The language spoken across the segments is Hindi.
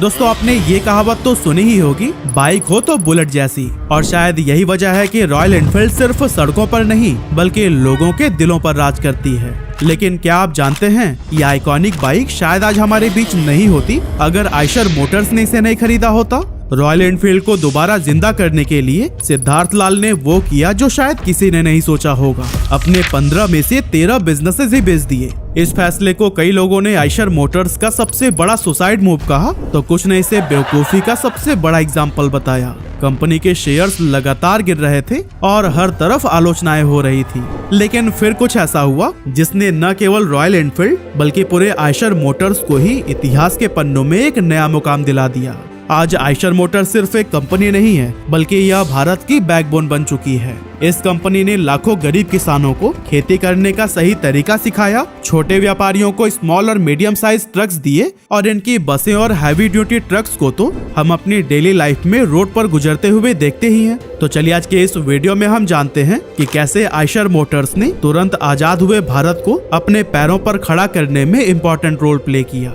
दोस्तों आपने ये कहावत तो सुनी ही होगी, बाइक हो तो बुलेट जैसी। और शायद यही वजह है कि रॉयल एनफील्ड सिर्फ सड़कों पर नहीं बल्कि लोगों के दिलों पर राज करती है। लेकिन क्या आप जानते हैं ये आइकॉनिक बाइक शायद आज हमारे बीच नहीं होती अगर आयशर मोटर्स ने इसे नहीं खरीदा होता। रॉयल एनफील्ड को दोबारा जिंदा करने के लिए सिद्धार्थ लाल ने वो किया जो शायद किसी ने नहीं सोचा होगा, अपने 15 में से 13 बिजनेसेस ही बेच दिए। इस फैसले को कई लोगों ने आयशर मोटर्स का सबसे बड़ा सुसाइड मूव कहा, तो कुछ ने इसे बेवकूफी का सबसे बड़ा एग्जाम्पल बताया। कंपनी के शेयर्स लगातार गिर रहे थे और हर तरफ आलोचनाएं हो रही थी, लेकिन फिर कुछ ऐसा हुआ जिसने न केवल रॉयल एनफील्ड बल्कि पूरे आयशर मोटर्स को ही इतिहास के पन्नों में एक नया मुकाम दिला दिया। आज आयशर मोटर्स सिर्फ एक कंपनी नहीं है बल्कि यह भारत की बैकबोन बन चुकी है। इस कंपनी ने लाखों गरीब किसानों को खेती करने का सही तरीका सिखाया, छोटे व्यापारियों को स्मॉल और मीडियम साइज ट्रक्स दिए और इनकी बसें और हैवी ड्यूटी ट्रक्स को तो हम अपनी डेली लाइफ में रोड पर गुजरते हुए देखते ही हैं। तो चलिए आज के इस वीडियो में हम जानते हैं कि कैसे आयशर मोटर्स ने तुरंत आजाद हुए भारत को अपने पैरों पर खड़ा करने में इम्पोर्टेंट रोल प्ले किया।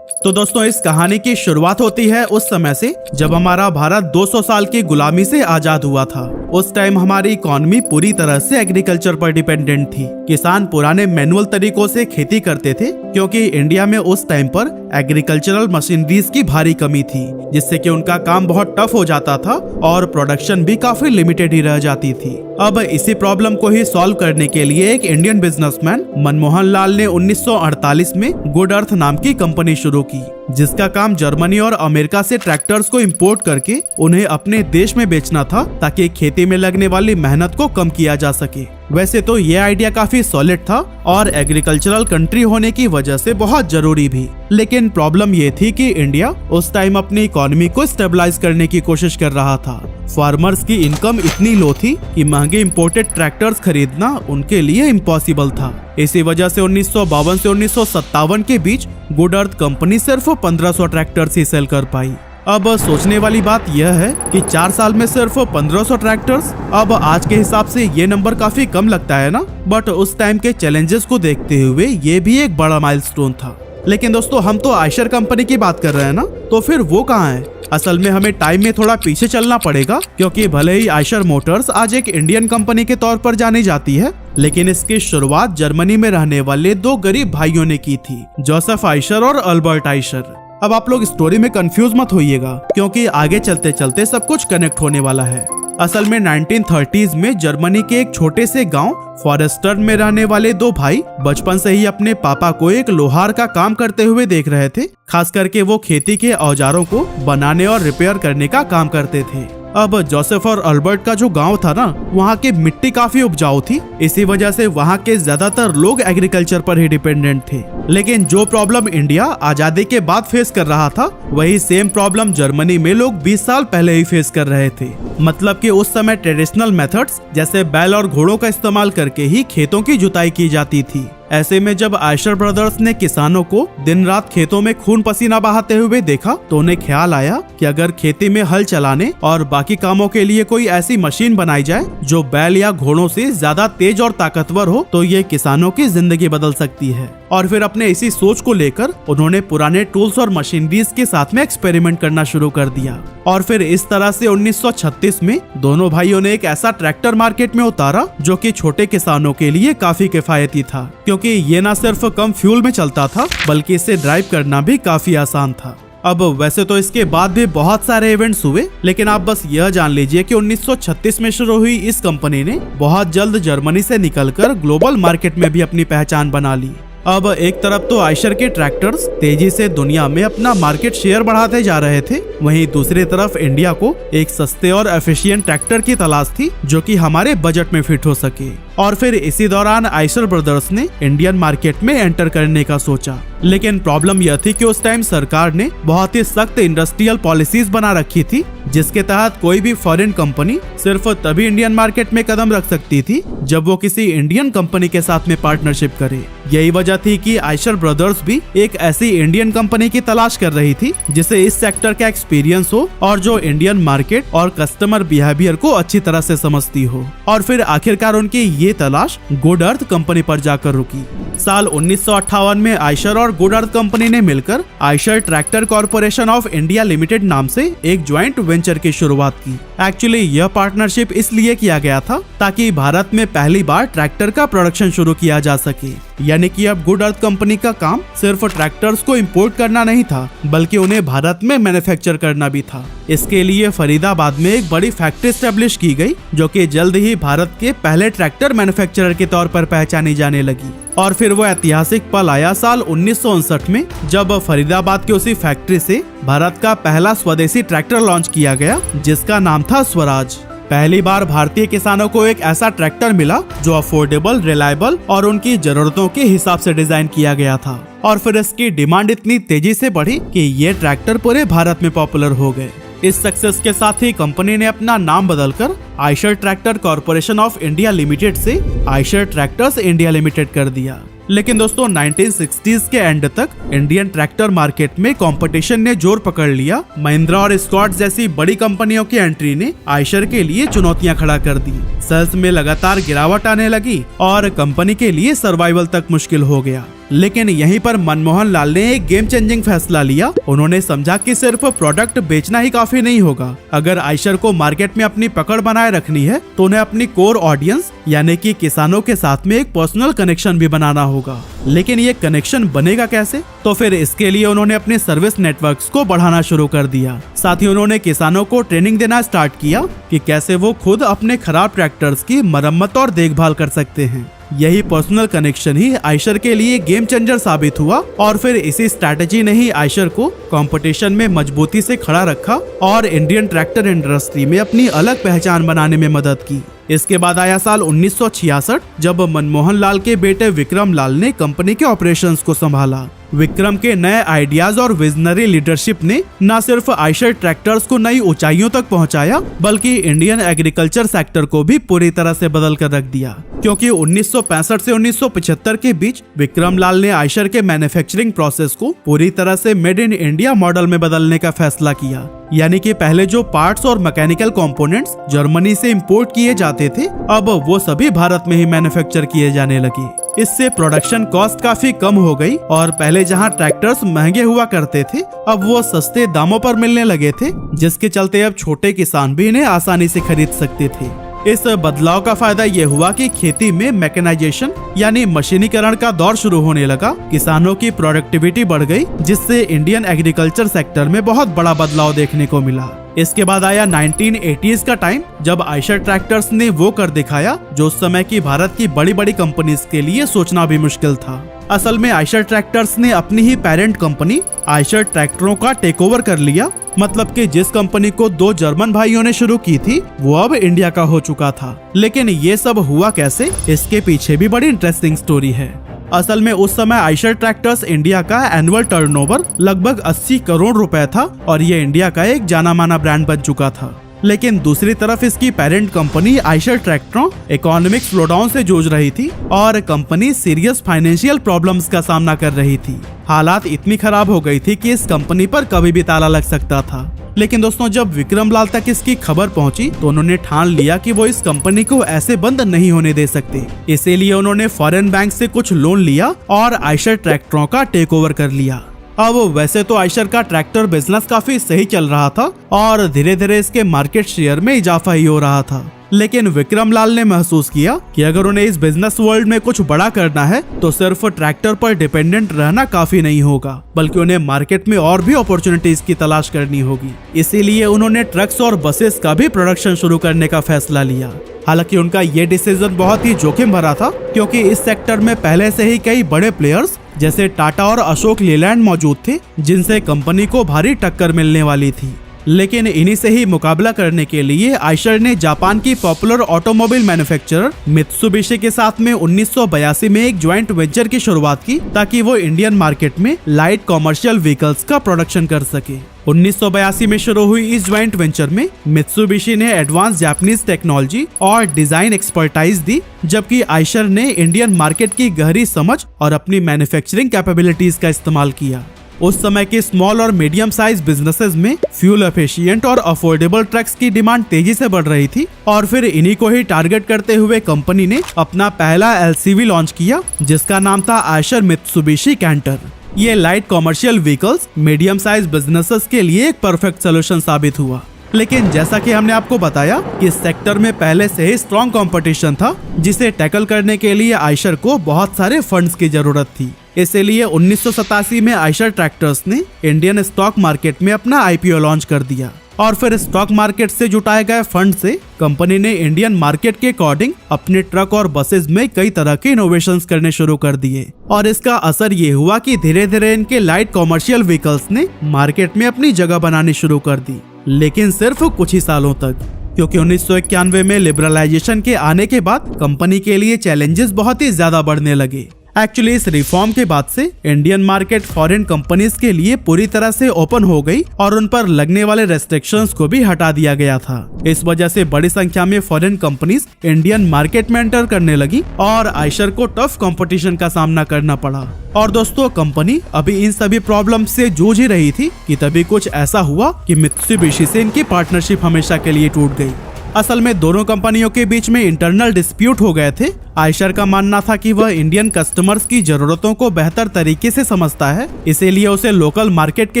तो दोस्तों इस कहानी की शुरुआत होती है उस समय से जब हमारा भारत 200 साल की गुलामी से आजाद हुआ था। उस टाइम हमारी इकोनॉमी पूरी तरह से एग्रीकल्चर पर डिपेंडेंट थी। किसान पुराने मैनुअल तरीकों से खेती करते थे क्योंकि इंडिया में उस टाइम पर एग्रीकल्चरल मशीनरीज की भारी कमी थी, जिससे कि उनका काम बहुत टफ हो जाता था और प्रोडक्शन भी काफी लिमिटेड ही रह जाती थी। अब इसी प्रॉब्लम को ही सॉल्व करने के लिए एक इंडियन बिजनेसमैन मनमोहन लाल ने 1948 में गुड अर्थ नाम की कंपनी शुरू की, जिसका काम जर्मनी और अमेरिका से ट्रैक्टर्स को इंपोर्ट करके उन्हें अपने देश में बेचना था ताकि खेती में लगने वाली मेहनत को कम किया जा सके। वैसे तो ये आइडिया काफी सॉलिड था और एग्रीकल्चरल कंट्री होने की वजह से बहुत जरूरी भी, लेकिन प्रॉब्लम ये थी कि इंडिया उस टाइम अपनी इकोनॉमी को स्टेबलाइज करने की कोशिश कर रहा था। फार्मर्स की इनकम इतनी लो थी कि महंगे इंपोर्टेड ट्रैक्टर्स खरीदना उनके लिए इम्पॉसिबल था। इसी वजह से 1952 से 1957 के बीच गुड अर्थ कंपनी सिर्फ 1500 ट्रैक्टर्स ही सेल कर पाई। अब सोचने वाली बात यह है कि 4 साल में सिर्फ 1500 ट्रैक्टर्स। अब आज के हिसाब से ये नंबर काफी कम लगता है ना, बट उस टाइम के चैलेंजेस को देखते हुए ये भी एक बड़ा माइलस्टोन था। लेकिन दोस्तों हम तो आयशर कंपनी की बात कर रहे हैं ना, तो फिर वो कहाँ है? असल में हमें टाइम में थोड़ा पीछे चलना पड़ेगा, क्योंकि भले ही आयशर मोटर्स आज एक इंडियन कंपनी के तौर पर जानी जाती है, लेकिन इसकी शुरुआत जर्मनी में रहने वाले 2 गरीब भाइयों ने की थी, जोसेफ आयशर और अल्बर्ट आयशर। अब आप लोग स्टोरी में कंफ्यूज मत होइएगा, क्योंकि आगे चलते चलते सब कुछ कनेक्ट होने वाला है। असल में 1930s में जर्मनी के एक छोटे से गांव फॉरेस्टर्न में रहने वाले 2 भाई बचपन से ही अपने पापा को एक लोहार का काम करते हुए देख रहे थे। खास करके वो खेती के औजारों को बनाने और रिपेयर करने का काम करते थे। अब जोसेफ और अल्बर्ट का जो गांव था ना, वहाँ की मिट्टी काफी उपजाऊ थी, इसी वजह से वहाँ के ज्यादातर लोग एग्रीकल्चर पर ही डिपेंडेंट थे। लेकिन जो प्रॉब्लम इंडिया आजादी के बाद फेस कर रहा था, वही सेम प्रॉब्लम जर्मनी में लोग 20 साल पहले ही फेस कर रहे थे। मतलब कि उस समय ट्रेडिशनल मेथड्स जैसे बैल और घोड़ों का इस्तेमाल करके ही खेतों की जुताई की जाती थी। ऐसे में जब आयशर ब्रदर्स ने किसानों को दिन रात खेतों में खून पसीना बहाते हुए देखा, तो उन्हें ख्याल आया कि अगर खेती में हल चलाने और बाकी कामों के लिए कोई ऐसी मशीन बनाई जाए जो बैल या घोड़ों से ज्यादा तेज और ताकतवर हो, तो ये किसानों की जिंदगी बदल सकती है। और फिर अपने इसी सोच को लेकर उन्होंने पुराने टूल्स और मशीनरीज के साथ में एक्सपेरिमेंट करना शुरू कर दिया। और फिर इस तरह से 1936 में दोनों भाइयों ने एक ऐसा ट्रैक्टर मार्केट में उतारा जो कि छोटे किसानों के लिए काफी किफायती था, क्योंकि ये न सिर्फ कम फ्यूल में चलता था बल्कि इसे ड्राइव करना भी काफी आसान था। अब वैसे तो इसके बाद भी बहुत सारे इवेंट्स हुए, लेकिन आप बस यह जान लीजिए कि 1936 में शुरू हुई इस कंपनी ने बहुत जल्द जर्मनी से निकलकर ग्लोबल मार्केट में भी अपनी पहचान बना ली। अब एक तरफ तो आयशर के ट्रैक्टर्स तेजी से दुनिया में अपना मार्केट शेयर बढ़ाते जा रहे थे, वहीं दूसरी तरफ इंडिया को एक सस्ते और एफिशिएंट ट्रैक्टर की तलाश थी जो कि हमारे बजट में फिट हो सके। और फिर इसी दौरान आयशर ब्रदर्स ने इंडियन मार्केट में एंटर करने का सोचा, लेकिन प्रॉब्लम यह थी कि उस टाइम सरकार ने बहुत ही सख्त इंडस्ट्रियल पॉलिसीज बना रखी थी, जिसके तहत कोई भी फॉरेन कंपनी सिर्फ तभी इंडियन मार्केट में कदम रख सकती थी जब वो किसी इंडियन कंपनी के साथ में पार्टनरशिप करे। यही वजह थी कि आयशर ब्रदर्स भी एक ऐसी इंडियन कंपनी की तलाश कर रही थी जिसे इस सेक्टर का एक्सपीरियंस हो और जो इंडियन मार्केट और कस्टमर बिहेवियर को अच्छी तरह से समझती हो। और फिर आखिरकार उनकी ये तलाश गुड अर्थ कंपनी पर जाकर रुकी। साल 1958 में आयशर और गुड अर्थ कंपनी ने मिलकर Eicher tractor corporation of India limited नाम से एक ज्वाइंट वेंचर की शुरुआत की। एक्चुअली यह पार्टनरशिप इसलिए किया गया था ताकि भारत में पहली बार ट्रैक्टर का प्रोडक्शन शुरू किया जा सके। यानी कि अब गुड अर्थ कंपनी का काम सिर्फ ट्रैक्टर्स को इंपोर्ट करना नहीं था, बल्कि उन्हें भारत में मैन्युफैक्चर करना भी था। इसके लिए फरीदाबाद में एक बड़ी फैक्ट्री एस्टेब्लिश की गई, जो कि जल्द ही भारत के पहले ट्रैक्टर मैन्युफैक्चरर के तौर पर पहचानी जाने लगी। और फिर वो ऐतिहासिक पल आया साल 1959 में, जब फरीदाबाद की उसी फैक्ट्री से भारत का पहला स्वदेशी ट्रैक्टर लॉन्च किया गया, जिसका नाम था स्वराज। पहली बार भारतीय किसानों को एक ऐसा ट्रैक्टर मिला जो अफोर्डेबल, रिलायबल और उनकी जरूरतों के हिसाब से डिजाइन किया गया था। और फिर इसकी डिमांड इतनी तेजी से बढ़ी कि ये ट्रैक्टर पूरे भारत में पॉपुलर हो गए। इस सक्सेस के साथ ही कंपनी ने अपना नाम बदलकर Eicher tractor corporation of India limited से आयशर ट्रैक्टर्स इंडिया लिमिटेड कर दिया। लेकिन दोस्तों 1960s के एंड तक इंडियन ट्रैक्टर मार्केट में कंपटीशन ने जोर पकड़ लिया। महिंद्रा और स्कॉट जैसी बड़ी कंपनियों की एंट्री ने आयशर के लिए चुनौतियां खड़ा कर दी। सेल्स में लगातार गिरावट आने लगी और कंपनी के लिए सर्वाइवल तक मुश्किल हो गया। लेकिन यहीं पर मनमोहन लाल ने एक गेम चेंजिंग फैसला लिया। उन्होंने समझा कि सिर्फ प्रोडक्ट बेचना ही काफी नहीं होगा। अगर आयशर को मार्केट में अपनी पकड़ बनाए रखनी है तो उन्हें अपनी कोर ऑडियंस यानी कि किसानों के साथ में एक पर्सनल कनेक्शन भी बनाना होगा। लेकिन ये कनेक्शन बनेगा कैसे? तो फिर इसके लिए उन्होंने अपने सर्विस नेटवर्क्स को बढ़ाना शुरू कर दिया। साथ ही उन्होंने किसानों को ट्रेनिंग देना स्टार्ट किया कि कैसे वो खुद अपने खराब ट्रैक्टर्स की मरम्मत और देखभाल कर सकते हैं। यही पर्सनल कनेक्शन ही आयशर के लिए गेम चेंजर साबित हुआ और फिर इसी स्ट्रैटेजी ने ही आयशर को कंपटीशन में मजबूती से खड़ा रखा और इंडियन ट्रैक्टर इंडस्ट्री में अपनी अलग पहचान बनाने में मदद की। इसके बाद आया साल 1966, जब मनमोहन लाल के बेटे विक्रम लाल ने कंपनी के ऑपरेशंस को संभाला। विक्रम के नए आइडियाज और विजनरी लीडरशिप ने न सिर्फ आयशर ट्रैक्टर्स को नई ऊंचाइयों तक पहुंचाया, बल्कि इंडियन एग्रीकल्चर सेक्टर को भी पूरी तरह से बदल कर रख दिया। क्योंकि 1965 से 1975 के बीच विक्रम लाल ने आयशर के मैन्युफैक्चरिंग प्रोसेस को पूरी तरह से मेड इन इंडिया मॉडल में बदलने का फैसला किया। यानी कि पहले जो पार्ट्स और मैकेनिकल कंपोनेंट्स जर्मनी से इंपोर्ट किए जाते थे, अब वो सभी भारत में ही मैन्युफैक्चर किए जाने लगे। इससे प्रोडक्शन कॉस्ट काफी कम हो गई और पहले जहां ट्रैक्टर्स महंगे हुआ करते थे, अब वो सस्ते दामों पर मिलने लगे थे, जिसके चलते अब छोटे किसान भी इन्हें आसानी से खरीद सकते थे। इस बदलाव का फायदा ये हुआ कि खेती में मैकेनाइजेशन यानी मशीनीकरण का दौर शुरू होने लगा। किसानों की प्रोडक्टिविटी बढ़ गई, जिससे इंडियन एग्रीकल्चर सेक्टर में बहुत बड़ा बदलाव देखने को मिला। इसके बाद आया 1980s का टाइम, जब आयशर ट्रैक्टर्स ने वो कर दिखाया जो उस समय की भारत की बड़ी बड़ी कंपनीज के लिए सोचना भी मुश्किल था। असल में आयशर ट्रैक्टर्स ने अपनी ही पेरेंट कंपनी आयशर ट्रैक्टरों का टेक ओवर कर लिया। मतलब कि जिस कंपनी को दो जर्मन भाइयों ने शुरू की थी, वो अब इंडिया का हो चुका था। लेकिन ये सब हुआ कैसे, इसके पीछे भी बड़ी इंटरेस्टिंग स्टोरी है। असल में उस समय आयशर ट्रैक्टर्स इंडिया का एनुअल टर्नओवर लगभग 80 करोड़ रुपए था और ये इंडिया का एक जाना माना ब्रांड बन चुका था। लेकिन दूसरी तरफ इसकी पेरेंट कंपनी आयशर ट्रैक्टरों इकोनॉमिक स्लोडाउन से जूझ रही थी और कंपनी सीरियस फाइनेंशियल प्रॉब्लम्स का सामना कर रही थी। हालात इतनी खराब हो गई थी कि इस कंपनी पर कभी भी ताला लग सकता था। लेकिन दोस्तों, जब विक्रम लाल तक इसकी खबर पहुंची तो उन्होंने ठान लिया कि वो इस कंपनी को ऐसे बंद नहीं होने दे सकते। इसीलिए उन्होंने फॉरेन बैंक से कुछ लोन लिया और आयशर ट्रैक्टरों का टेक ओवर कर लिया। अब वैसे तो आयशर का ट्रैक्टर बिजनेस काफी सही चल रहा था और धीरे धीरे इसके मार्केट शेयर में इजाफा ही हो रहा था। लेकिन विक्रम लाल ने महसूस किया कि अगर उन्हें इस बिजनेस वर्ल्ड में कुछ बड़ा करना है तो सिर्फ ट्रैक्टर पर डिपेंडेंट रहना काफी नहीं होगा, बल्कि उन्हें मार्केट में और भी अपॉर्चुनिटीज की तलाश करनी होगी। इसीलिए उन्होंने ट्रक्स और बसेस का भी प्रोडक्शन शुरू करने का फैसला लिया। हालांकि उनका ये डिसीजन बहुत ही जोखिम भरा था, क्योंकि इस सेक्टर में पहले से ही कई बड़े प्लेयर्स जैसे टाटा और अशोक लेलैंड मौजूद थे, जिनसे कंपनी को भारी टक्कर मिलने वाली थी। लेकिन इन्हीं से ही मुकाबला करने के लिए आयशर ने जापान की पॉपुलर ऑटोमोबाइल मैन्युफैक्चरर मित्सुबिशी के साथ में 1982 में एक ज्वाइंट वेंचर की शुरुआत की, ताकि वो इंडियन मार्केट में लाइट कॉमर्शियल व्हीकल्स का प्रोडक्शन कर सके। 1982 में शुरू हुई इस ज्वाइंट वेंचर में मित्सुबिशी ने एडवांस जापानीज टेक्नोलॉजी और डिजाइन एक्सपर्टाइज दी, जबकि आयशर ने इंडियन मार्केट की गहरी समझ और अपनी मैन्युफैक्चरिंग कैपेबिलिटीज का इस्तेमाल किया। उस समय के स्मॉल और मीडियम साइज बिजनेसेस में फ्यूल एफिशिएंट और अफोर्डेबल ट्रक्स की डिमांड तेजी से बढ़ रही थी और फिर इन्हीं को ही टारगेट करते हुए कंपनी ने अपना पहला एलसीवी लॉन्च किया जिसका नाम था आयशर मित्सुबिशी कैंटर। ये light commercial vehicles medium size businesses के लिए एक परफेक्ट सोल्यूशन साबित हुआ। लेकिन जैसा कि हमने आपको बताया कि इस सेक्टर में पहले से ही स्ट्रॉन्ग कंपटीशन था जिसे टैकल करने के लिए आयशर को बहुत सारे फंड्स की जरूरत थी। इसलिए 1987 में आयशर ट्रैक्टर्स ने इंडियन स्टॉक मार्केट में अपना आईपीओ लॉन्च कर दिया और फिर स्टॉक मार्केट से जुटाए गए फंड से कंपनी ने इंडियन मार्केट के अकॉर्डिंग अपने ट्रक और बसेस में कई तरह के इनोवेशंस करने शुरू कर दिए और इसका असर ये हुआ कि धीरे धीरे इनके लाइट कॉमर्शियल व्हीकल्स ने मार्केट में अपनी जगह बनानी शुरू कर दी, लेकिन सिर्फ कुछ ही सालों तक, क्योंकि 1991 में लिबरलाइजेशन के आने के बाद कंपनी के लिए चैलेंजेस बहुत ही ज्यादा बढ़ने लगे। एक्चुअली इस रिफॉर्म के बाद से इंडियन मार्केट फॉरेन कंपनीज के लिए पूरी तरह से ओपन हो गई और उन पर लगने वाले रेस्ट्रिक्शंस को भी हटा दिया गया था। इस वजह से बड़ी संख्या में फॉरेन कंपनीज इंडियन मार्केट में एंटर करने लगी और आयशर को टफ कंपटीशन का सामना करना पड़ा। और दोस्तों कंपनी अभी इन सभी प्रॉब्लम से जूझ ही रही थी कि तभी कुछ ऐसा हुआ कि मित्सुबिशी से इनकी पार्टनरशिप हमेशा के लिए टूट गई। असल में दोनों कंपनियों के बीच में इंटरनल डिस्प्यूट हो गए थे। आयशर का मानना था कि वह इंडियन कस्टमर्स की जरूरतों को बेहतर तरीके से समझता है, इसीलिए उसे लोकल मार्केट के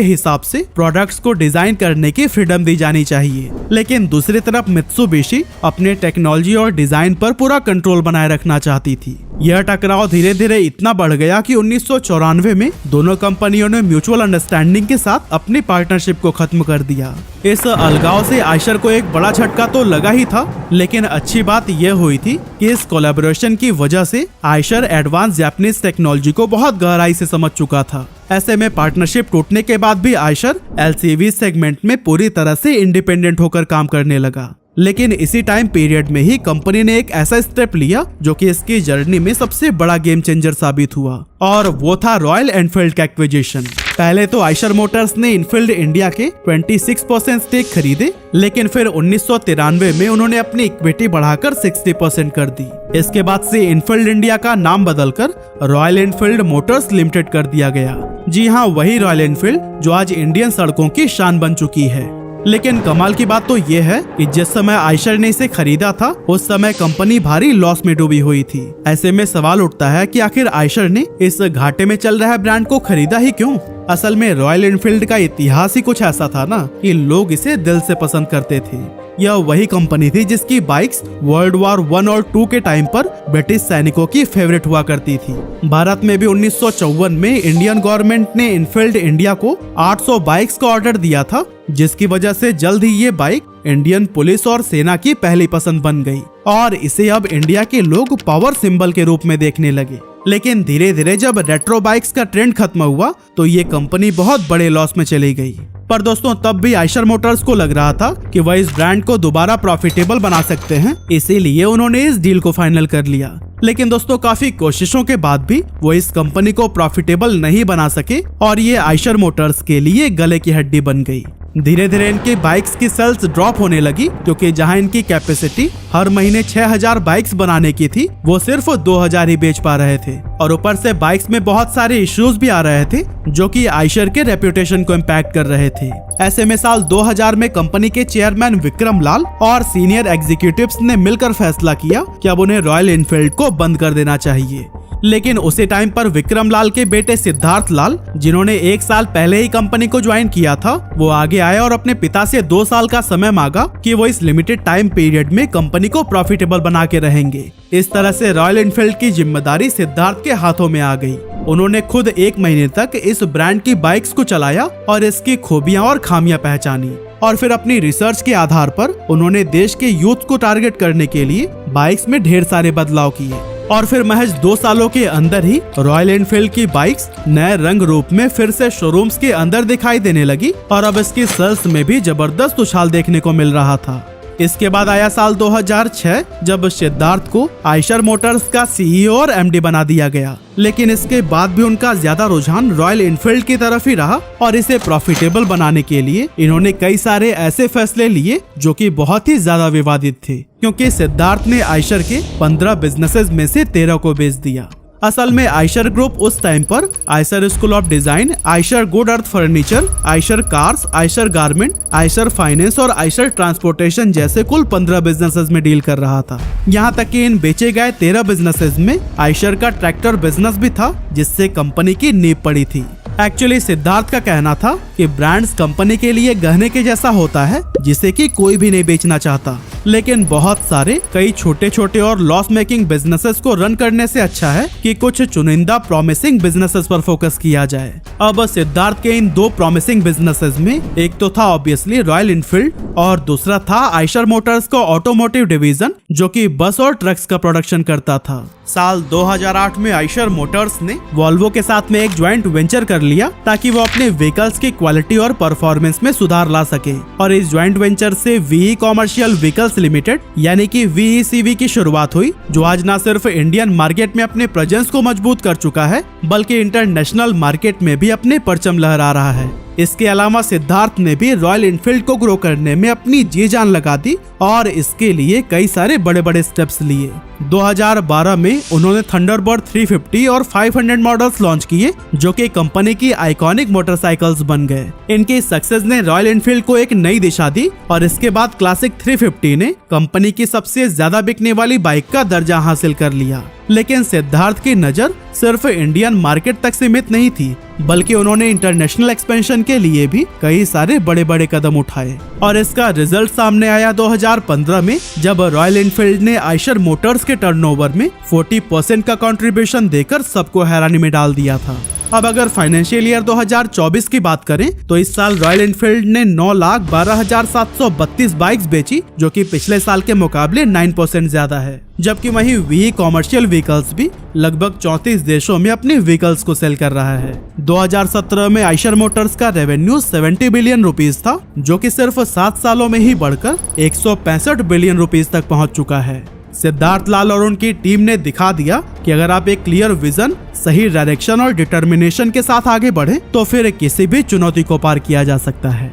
हिसाब से प्रोडक्ट्स को डिजाइन करने की फ्रीडम दी जानी चाहिए। लेकिन दूसरी तरफ मित्सुबिशी अपने टेक्नोलॉजी और डिजाइन पर पूरा कंट्रोल बनाए रखना चाहती थी। यह टकराव धीरे धीरे इतना बढ़ गया कि 1994 में दोनों कंपनियों ने म्यूचुअल अंडरस्टैंडिंग के साथ अपनी पार्टनरशिप को खत्म कर दिया। इस अलगाव से आयशर को एक बड़ा झटका तो लगा ही था, लेकिन अच्छी बात यह हुई थी कि इस कोलैबोरेशन की वजह से आयशर एडवांस जापानीज टेक्नोलॉजी को बहुत गहराई से समझ चुका था। ऐसे में पार्टनरशिप टूटने के बाद भी आयशर एलसीवी सेगमेंट में पूरी तरह से इंडिपेंडेंट होकर काम करने लगा। लेकिन इसी टाइम पीरियड में ही कंपनी ने एक ऐसा स्टेप लिया जो कि इसकी जर्नी में सबसे बड़ा गेम चेंजर साबित हुआ और वो था रॉयल एनफील्ड का एक्विजिशन। पहले तो आयशर मोटर्स ने इनफील्ड इंडिया के 26% स्टेक खरीदे, लेकिन फिर 1993 में उन्होंने अपनी इक्विटी बढ़ाकर 60% कर दी। इसके बाद से इनफील्ड इंडिया का नाम बदलकर रॉयल एनफील्ड मोटर्स लिमिटेड कर दिया गया। जी हाँ, वही रॉयल एनफील्ड जो आज इंडियन सड़कों की शान बन चुकी है। लेकिन कमाल की बात तो ये है कि जिस समय आयशर ने इसे खरीदा था उस समय कंपनी भारी लॉस में डूबी हुई थी। ऐसे में सवाल उठता है कि आखिर आयशर ने इस घाटे में चल रहे ब्रांड को खरीदा ही क्यों? असल में रॉयल एनफील्ड का इतिहास ही कुछ ऐसा था ना कि लोग इसे दिल से पसंद करते थे। यह वही कंपनी थी जिसकी बाइक्स वर्ल्ड वॉर 1 और 2 के टाइम पर ब्रिटिश सैनिकों की फेवरेट हुआ करती थी। भारत में भी 1954 में इंडियन गवर्नमेंट ने इनफील्ड इंडिया को 800 बाइक्स का ऑर्डर दिया था, जिसकी वजह से जल्द ही ये बाइक इंडियन पुलिस और सेना की पहली पसंद बन गई और इसे अब इंडिया के लोग पावर सिंबल के रूप में देखने लगे। लेकिन धीरे धीरे जब रेट्रो बाइक्स का ट्रेंड खत्म हुआ तो ये कंपनी बहुत बड़े लॉस में चली गई। पर दोस्तों तब भी आयशर मोटर्स को लग रहा था कि वह इस ब्रांड को दोबारा प्रॉफिटेबल बना सकते हैं, इसीलिए उन्होंने इस डील को फाइनल कर लिया। लेकिन दोस्तों काफी कोशिशों के बाद भी वो इस कंपनी को प्रॉफिटेबल नहीं बना सके और ये आयशर मोटर्स के लिए गले की हड्डी बन गई। धीरे धीरे इनके बाइक्स की सेल्स ड्रॉप होने लगी, क्योंकि जहां इनकी कैपेसिटी हर महीने 6000 बाइक्स बनाने की थी वो सिर्फ 2000 ही बेच पा रहे थे और ऊपर से बाइक्स में बहुत सारे इश्यूज भी आ रहे थे जो कि आयशर के रेपुटेशन को इम्पैक्ट कर रहे थे। ऐसे में साल 2000 में कंपनी के चेयरमैन विक्रम लाल और सीनियर एग्जीक्यूटिव्स ने मिलकर फैसला किया कि अब उन्हें रॉयल एनफील्ड को बंद कर देना चाहिए। लेकिन उसी टाइम पर विक्रम लाल के बेटे सिद्धार्थ लाल, जिन्होंने 1 साल पहले ही कंपनी को ज्वाइन किया था, वो आगे आए और अपने पिता से 2 साल का समय मांगा कि वो इस लिमिटेड टाइम पीरियड में कंपनी को प्रॉफिटेबल बना के रहेंगे। इस तरह से रॉयल एनफील्ड की जिम्मेदारी सिद्धार्थ के हाथों में आ गई। उन्होंने खुद 1 महीने तक इस ब्रांड की बाइक्स को चलाया और इसकी खूबियां और खामियां पहचानी और फिर अपनी रिसर्च के आधार पर उन्होंने देश के यूथ को टारगेट करने के लिए बाइक्स में ढेर सारे बदलाव किए और फिर महज 2 सालों के अंदर ही रॉयल एनफील्ड की बाइक्स नए रंग रूप में फिर से शोरूम्स के अंदर दिखाई देने लगी और अब इसकी सेल्स में भी जबरदस्त उछाल देखने को मिल रहा था। इसके बाद आया साल 2006 जब सिद्धार्थ को आयशर मोटर्स का सीईओ और एमडी बना दिया गया, लेकिन इसके बाद भी उनका ज्यादा रुझान रॉयल एनफील्ड की तरफ ही रहा और इसे प्रॉफिटेबल बनाने के लिए इन्होंने कई सारे ऐसे फैसले लिए जो कि बहुत ही ज्यादा विवादित थे, क्योंकि सिद्धार्थ ने आयशर के 15 बिजनेसेस में से 13 को बेच दिया। असल में आयशर ग्रुप उस टाइम पर Eicher school of design, Eicher good earth furniture, Eicher cars, Eicher garment, Eicher finance और आयशर ट्रांसपोर्टेशन जैसे कुल 15 बिजनेसेस में डील कर रहा था। यहाँ तक कि इन बेचे गए 13 बिजनेसेस में आयशर का ट्रैक्टर बिजनेस भी था, जिससे कंपनी की नींव पड़ी थी। एक्चुअली सिद्धार्थ का कहना था कि ब्रांड्स कंपनी के लिए गहने के जैसा होता है जिसे कि कोई भी नहीं बेचना चाहता, लेकिन बहुत सारे कई छोटे छोटे और लॉस मेकिंग बिजनेसेस को रन करने से अच्छा है कि कुछ चुनिंदा प्रॉमिसिंग बिजनेसेस पर फोकस किया जाए। अब सिद्धार्थ के इन 2 प्रॉमिसिंग बिजनेसेस में एक तो था ऑब्वियसली रॉयल इनफील्ड और दूसरा था आयशर मोटर्स का ऑटोमोटिव डिवीजन, जो कि बस और ट्रक्स का प्रोडक्शन करता था। साल 2008 में आयशर मोटर्स ने वॉल्वो के साथ में एक ज्वाइंट वेंचर कर लिया ताकि वो अपने व्हीकल्स की क्वालिटी और परफॉर्मेंस में सुधार ला सके, और इस ज्वाइंट वेंचर से वीई कॉमर्शियल व्हीकल्स लिमिटेड यानी कि VECV की शुरुआत हुई, जो आज न सिर्फ इंडियन मार्केट में अपने प्रेजेंस को मजबूत कर चुका है बल्कि इंटरनेशनल मार्केट में भी अपने परचम लहरा रहा है। इसके अलावा सिद्धार्थ ने भी रॉयल इनफील्ड को ग्रो करने में अपनी जी जान लगा दी और इसके लिए कई सारे बड़े बड़े स्टेप्स लिए। 2012 में उन्होंने थंडरबर्ड 350 और 500 मॉडल्स लॉन्च किए, जो कि कंपनी की आइकॉनिक मोटरसाइकिल्स बन गए। इनकी सक्सेस ने रॉयल इनफील्ड को एक नई दिशा दी और इसके बाद क्लासिक 350 ने कंपनी की सबसे ज्यादा बिकने वाली बाइक का दर्जा हासिल कर लिया। लेकिन सिद्धार्थ की नजर सिर्फ इंडियन मार्केट तक सीमित नहीं थी, बल्कि उन्होंने इंटरनेशनल एक्सपेंशन के लिए भी कई सारे बड़े बड़े कदम उठाए, और इसका रिजल्ट सामने आया 2015 में, जब रॉयल इनफील्ड ने आयशर मोटर्स के टर्नओवर में 40% का कंट्रीब्यूशन देकर सबको हैरानी में डाल दिया था। अब अगर फाइनेंशियल ईयर 2024 की बात करें तो इस साल रॉयल इनफील्ड ने 9,12,732 बाइक्स बेची, जो कि पिछले साल के मुकाबले 9% ज्यादा है। जबकि वहीं वी कॉमर्शियल व्हीकल्स भी लगभग 34 देशों में अपने व्हीकल्स को सेल कर रहा है। 2017 में आयशर मोटर्स का रेवेन्यू 70 बिलियन रुपीस था, जो कि सिर्फ 7 सालों में ही बढ़कर 165 बिलियन रुपीस तक पहुंच चुका है। सिद्धार्थ लाल और उनकी टीम ने दिखा दिया कि अगर आप एक क्लियर विजन, सही डायरेक्शन और डिटर्मिनेशन के साथ आगे बढ़े तो फिर किसी भी चुनौती को पार किया जा सकता है।